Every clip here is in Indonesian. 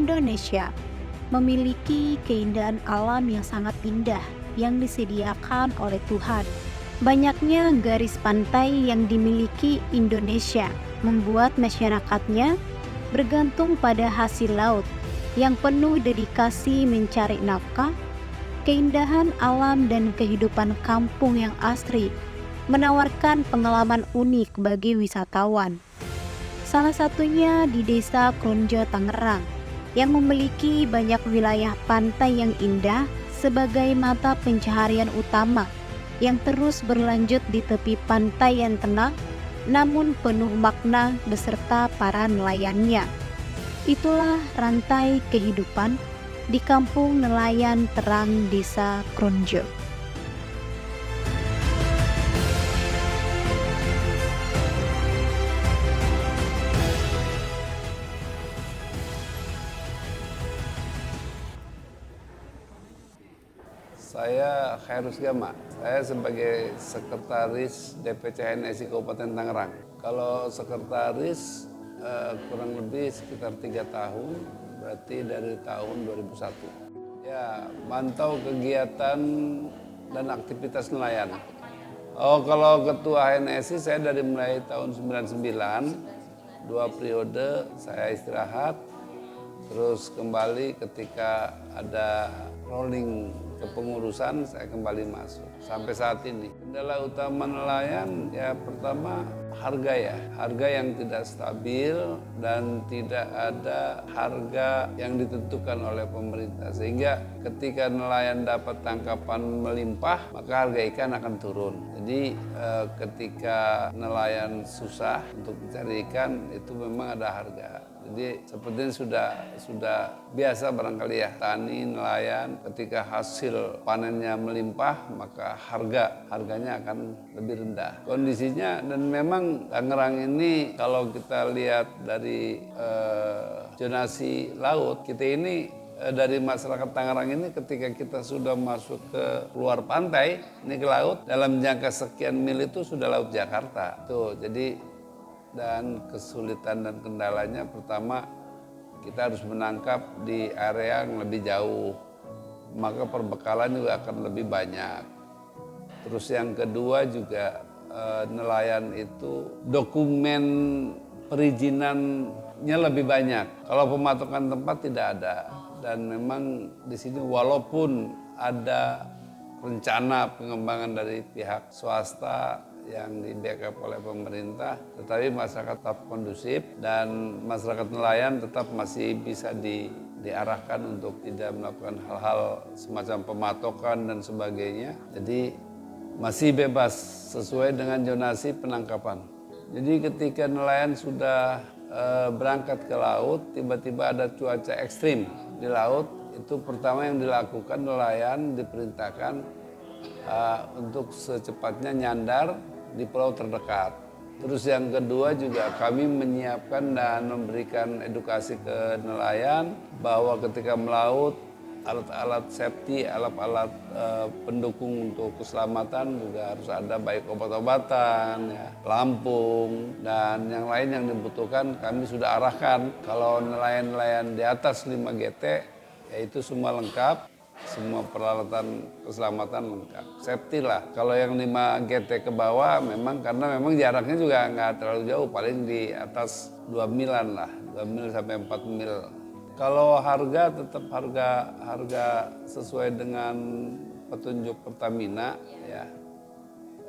Indonesia memiliki keindahan alam yang sangat indah yang disediakan oleh Tuhan. Banyaknya garis pantai yang dimiliki Indonesia membuat masyarakatnya bergantung pada hasil laut yang penuh dedikasi mencari nafkah. Keindahan alam dan kehidupan kampung yang asri menawarkan pengalaman unik bagi wisatawan. Salah satunya di Desa Kronjo, Tangerang, yang memiliki banyak wilayah pantai yang indah sebagai mata pencaharian utama yang terus berlanjut di tepi pantai yang tenang namun penuh makna beserta para nelayannya. Itulah rantai kehidupan di Kampung Nelayan Terang Desa Kronjo. Saya Khairus Gama, saya sebagai Sekretaris DPC HNSI Kabupaten Tangerang. Kalau sekretaris kurang lebih sekitar 3 tahun, berarti dari tahun 2001. Ya, mantau kegiatan dan aktivitas nelayan. Kalau ketua HNSI saya dari mulai tahun 99, 2 periode saya istirahat, terus kembali ketika ada rolling kepengurusan saya kembali masuk sampai saat ini. Kendala utama nelayan ya pertama harga yang tidak stabil dan tidak ada harga yang ditentukan oleh pemerintah, sehingga ketika nelayan dapat tangkapan melimpah maka harga ikan akan turun. Jadi ketika nelayan susah untuk mencari ikan itu memang ada harga. Jadi sepertinya sudah biasa barangkali ya, tani nelayan ketika hasil panennya melimpah maka harganya akan lebih rendah. Kondisinya dan memang Tangerang ini kalau kita lihat dari zonasi laut, kita ini dari masyarakat Tangerang ini ketika kita sudah masuk ke luar pantai, ini ke laut, dalam jangka sekian mil itu sudah laut Jakarta. Tuh, jadi dan kesulitan dan kendalanya pertama kita harus menangkap di area yang lebih jauh, maka perbekalan juga akan lebih banyak. Terus yang kedua juga nelayan itu dokumen perizinannya lebih banyak. Kalau pematokan tempat tidak ada, dan memang di sini walaupun ada rencana pengembangan dari pihak swasta yang di backup oleh pemerintah, tetapi masyarakat tetap kondusif dan masyarakat nelayan tetap masih bisa diarahkan untuk tidak melakukan hal-hal semacam pematokan dan sebagainya. Jadi masih bebas sesuai dengan zonasi penangkapan. Jadi ketika nelayan sudah berangkat ke laut, tiba-tiba ada cuaca ekstrim di laut, itu pertama yang dilakukan nelayan diperintahkan untuk secepatnya nyandar di pulau terdekat. Terus yang kedua juga kami menyiapkan dan memberikan edukasi ke nelayan bahwa ketika melaut alat-alat safety, alat-alat pendukung untuk keselamatan juga harus ada, baik obat-obatan, ya, pelampung, dan yang lain yang dibutuhkan kami sudah arahkan. Kalau nelayan-nelayan di atas 5 GT, yaitu semua lengkap, semua peralatan keselamatan lengkap, safety lah. Kalau yang 5 GT ke bawah karena memang jaraknya juga nggak terlalu jauh, paling di atas 2 milan lah, 2 mil sampai 4 mil. Kalau harga tetap harga sesuai dengan petunjuk Pertamina ya,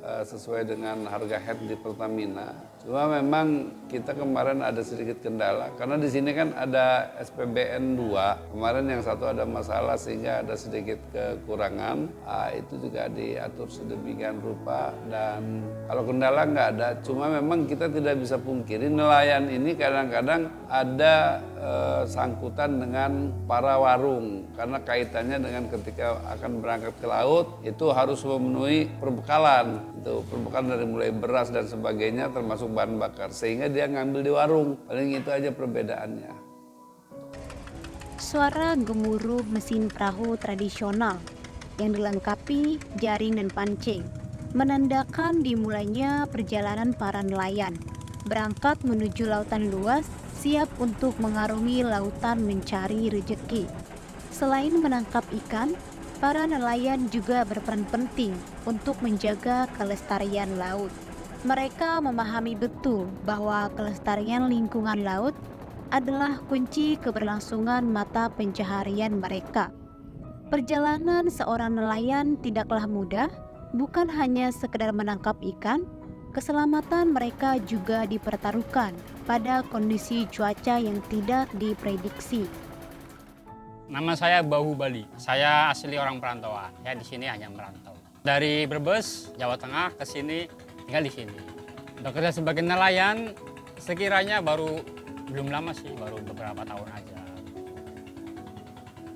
sesuai dengan harga head di Pertamina. Cuma memang kita kemarin ada sedikit kendala karena di sini kan ada SPBN 2. Kemarin yang satu ada masalah sehingga ada sedikit kekurangan. Itu juga diatur sedemikian rupa, dan kalau kendala nggak ada. Cuma memang kita tidak bisa pungkiri nelayan ini kadang-kadang ada sangkutan dengan para warung karena kaitannya dengan ketika akan berangkat ke laut itu harus memenuhi perbekalan. Itu perbekalan dari mulai beras dan sebagainya termasuk bahan bakar, sehingga dia ngambil di warung. Paling itu aja perbedaannya. Suara gemuruh mesin perahu tradisional yang dilengkapi jaring dan pancing menandakan dimulainya perjalanan para nelayan berangkat menuju lautan luas siap untuk mengarungi lautan mencari rejeki. Selain menangkap ikan, para nelayan juga berperan penting untuk menjaga kelestarian laut. Mereka memahami betul bahwa kelestarian lingkungan laut adalah kunci keberlangsungan mata pencaharian mereka. Perjalanan seorang nelayan tidaklah mudah, bukan hanya sekedar menangkap ikan, keselamatan mereka juga dipertaruhkan pada kondisi cuaca yang tidak diprediksi. Nama saya Bahu Bali. Saya asli orang perantauan. Saya di sini hanya merantau. Dari Brebes, Jawa Tengah ke sini tinggal di sini. Bekerja sebagai nelayan sekiranya belum lama sih, baru beberapa tahun aja.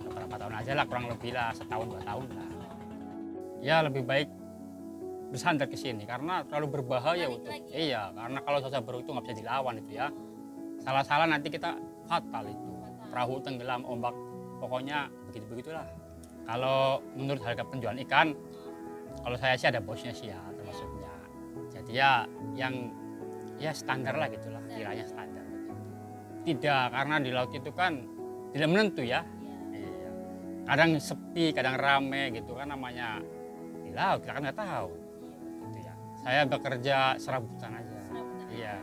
Beberapa tahun aja lah, kurang lebih lah, setahun 2 tahun lah. Ya lebih baik bersandar ke sini karena terlalu berbahaya untuk. Iya, karena kalau cuaca buruk itu nggak bisa dilawan itu ya. Salah-salah nanti kita fatal itu. Perahu tenggelam, ombak, pokoknya begitu-begitulah. Kalau menurut harga penjualan ikan, kalau saya sih ada bosnya sih ya termasuknya. Jadi ya yang standar lah gitulah, kiranya standar. Tidak, karena di laut itu kan tidak menentu ya. Iya. Kadang sepi, kadang rame gitu kan namanya di laut, kita kan nggak tahu. Gitu ya. Saya bekerja serabutan aja. Iya.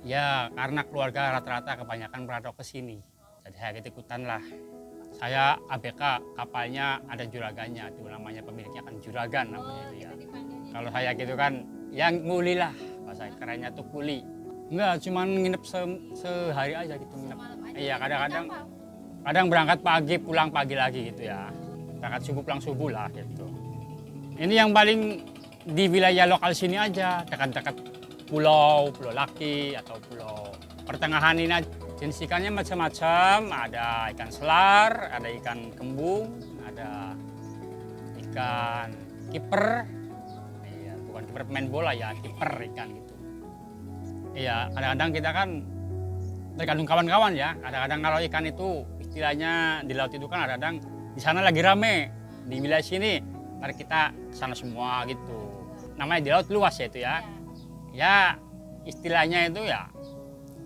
Ya karena keluarga rata-rata kebanyakan berada ke sini. Jadi saya ikut-ikutan lah. Saya ABK, kapalnya ada juragannya, itu namanya pemiliknya kan juragan namanya itu ya. Kalau saya gitu kan, yang nguli lah, bahasa kerennya tuh kuli. Enggak, cuman nginep sehari aja gitu nginep. Iya, kadang berangkat pagi, pulang pagi lagi gitu ya. Berangkat subuh, pulang subuh lah gitu. Ini yang paling di wilayah lokal sini aja, dekat-dekat Pulau Laki atau Pulau Pertengahan ini aja. Jenis ikannya macam-macam, ada ikan selar, ada ikan kembung, ada ikan kiper, iya, bukan kiper pemain bola ya, kiper ikan gitu. Iya, kadang-kadang kita kan tergantung kawan-kawan ya, kadang-kadang kalau ikan itu istilahnya di laut itu kan kadang-kadang di sana lagi rame, di wilayah sini, mari kita ke sana semua gitu. Namanya di laut luas ya itu ya. Ya istilahnya itu ya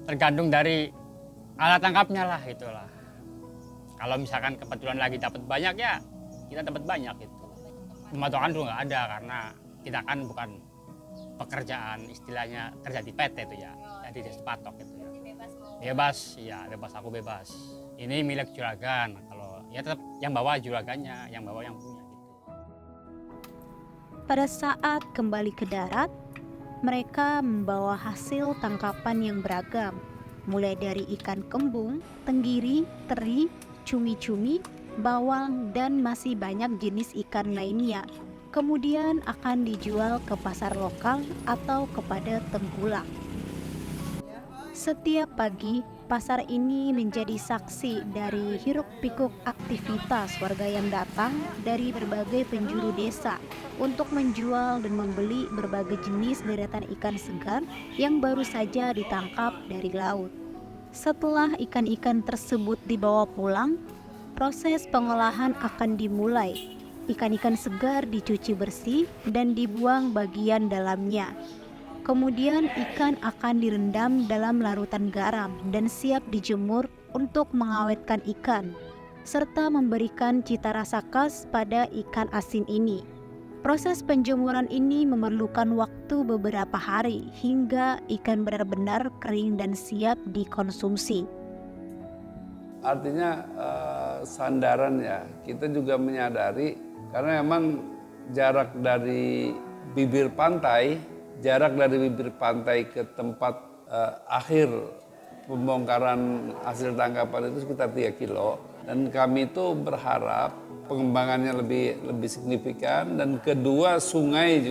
tergantung dari alat tangkapnya lah itulah. Kalau misalkan kebetulan lagi dapat banyak ya kita dapat banyak gitu. Pematokan tuh nggak ada karena kita kan bukan pekerjaan istilahnya kerja di PT itu ya. Jadi dia patok gitu ya. Bebas, ya bebas, aku bebas. Ini milik juragan. Kalau ya tetap yang bawa juragannya, yang bawa yang punya gitu. Pada saat kembali ke darat, mereka membawa hasil tangkapan yang beragam, mulai dari ikan kembung, tenggiri, teri, cumi-cumi, bawang, dan masih banyak jenis ikan lainnya. Kemudian akan dijual ke pasar lokal atau kepada tengkulak. Setiap pagi, pasar ini menjadi saksi dari hiruk-pikuk aktivitas warga yang datang dari berbagai penjuru desa untuk menjual dan membeli berbagai jenis deretan ikan segar yang baru saja ditangkap dari laut. Setelah ikan-ikan tersebut dibawa pulang, proses pengolahan akan dimulai. Ikan-ikan segar dicuci bersih dan dibuang bagian dalamnya. Kemudian ikan akan direndam dalam larutan garam dan siap dijemur untuk mengawetkan ikan, serta memberikan cita rasa khas pada ikan asin ini. Proses penjemuran ini memerlukan waktu beberapa hari hingga ikan benar-benar kering dan siap dikonsumsi. Artinya sandaran ya, kita juga menyadari karena memang jarak dari bibir pantai ke tempat akhir pembongkaran hasil tangkapan itu sekitar 3 kilo. Dan kami itu berharap pengembangannya lebih signifikan. Dan kedua, sungai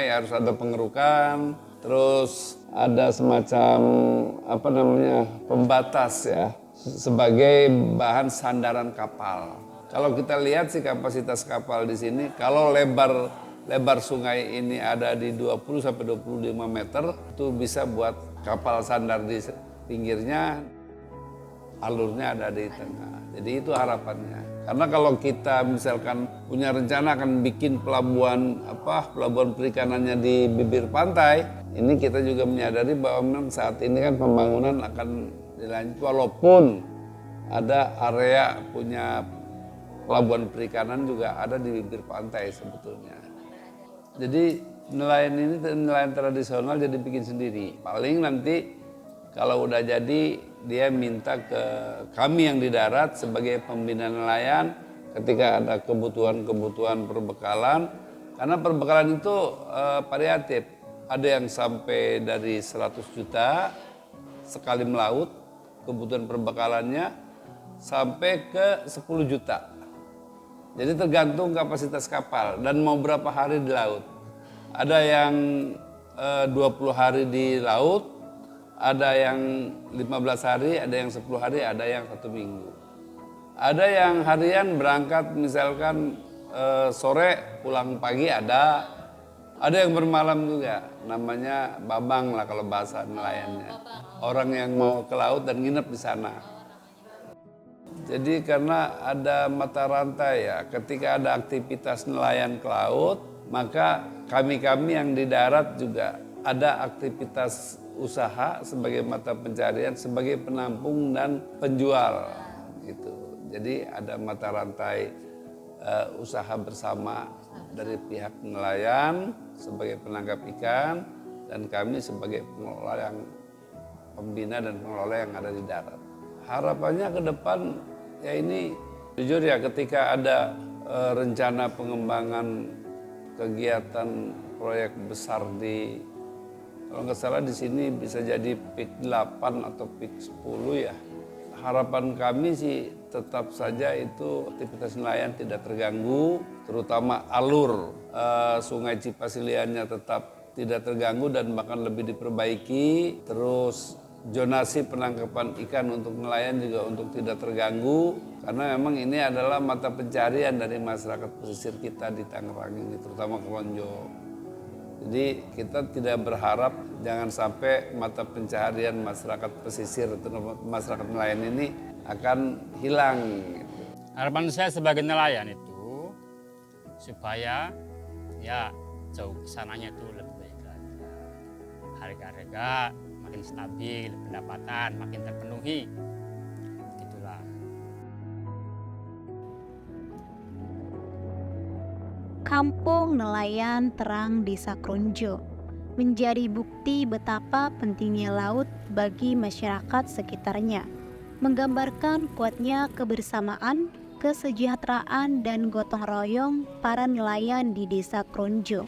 harus ada pengerukan, terus ada semacam pembatas ya sebagai bahan sandaran kapal. Kalau kita lihat sih kapasitas kapal di sini, kalau lebar sungai ini ada di 20 sampai 25 meter, itu bisa buat kapal sandar di pinggirnya, alurnya ada di tengah. Jadi itu harapannya. Karena kalau kita misalkan punya rencana akan bikin pelabuhan perikanannya di bibir pantai, ini kita juga menyadari bahwa memang saat ini kan pembangunan akan Dilanjut walaupun ada area punya pelabuhan perikanan juga ada di bibir pantai sebetulnya. Jadi nelayan ini nelayan tradisional jadi bikin sendiri. Paling nanti kalau udah jadi dia minta ke kami yang di darat sebagai pembina nelayan ketika ada kebutuhan perbekalan. Karena perbekalan itu variatif. Ada yang sampai dari 100 juta sekali melaut, kebutuhan perbekalannya sampai ke 10 juta. Jadi tergantung kapasitas kapal dan mau berapa hari di laut. Ada yang 20 hari di laut, ada yang 15 hari, ada yang 10 hari, ada yang 1 minggu. Ada yang harian berangkat misalkan sore pulang pagi ada yang bermalam juga, namanya babang lah kalau bahasa nelayannya. Orang yang mau ke laut dan nginep di sana. Jadi karena ada mata rantai ya, ketika ada aktivitas nelayan ke laut, maka kami-kami yang di darat juga ada aktivitas usaha sebagai mata pencarian, sebagai penampung dan penjual gitu. Jadi ada mata rantai usaha bersama dari pihak nelayan sebagai penangkap ikan dan kami sebagai pengelola yang pembina dan pengelola yang ada di darat. Harapannya ke depan ya ini jujur ya, ketika ada rencana pengembangan kegiatan proyek besar di, kalau nggak salah di sini bisa jadi PIK 8 atau PIK 10 ya. Harapan kami sih tetap saja itu aktivitas nelayan tidak terganggu, terutama alur Sungai Cipasiliannya tetap tidak terganggu dan bahkan lebih diperbaiki. Terus zonasi penangkapan ikan untuk nelayan juga untuk tidak terganggu, karena memang ini adalah mata pencarian dari masyarakat pesisir kita di Tangerang ini, terutama Kelonjo. Jadi kita tidak berharap jangan sampai mata pencaharian masyarakat pesisir atau masyarakat nelayan ini akan hilang. Harapan saya sebagai nelayan itu supaya ya jauh kesananya itu lebih baik lagi. Harga-harga makin stabil, pendapatan makin terpenuhi. Gitulah. Kampung Nelayan Terang Desa Kronjo menjadi bukti betapa pentingnya laut bagi masyarakat sekitarnya, menggambarkan kuatnya kebersamaan, kesejahteraan, dan gotong royong para nelayan di Desa Kronjo.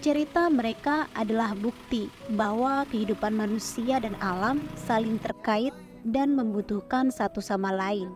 Cerita mereka adalah bukti bahwa kehidupan manusia dan alam saling terkait dan membutuhkan satu sama lain.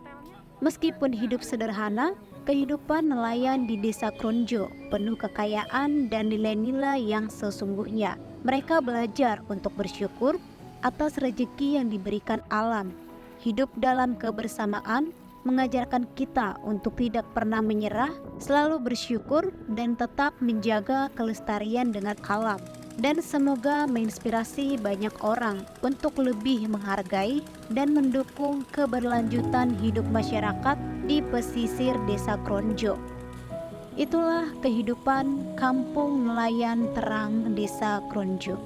Meskipun hidup sederhana, kehidupan nelayan di Desa Kronjo penuh kekayaan dan nilai-nilai yang sesungguhnya. Mereka belajar untuk bersyukur atas rezeki yang diberikan alam. Hidup dalam kebersamaan mengajarkan kita untuk tidak pernah menyerah, selalu bersyukur dan tetap menjaga kelestarian dengan alam. Dan semoga menginspirasi banyak orang untuk lebih menghargai dan mendukung keberlanjutan hidup masyarakat di pesisir Desa Kronjo. Itulah kehidupan Kampung Nelayan Terang Desa Kronjo.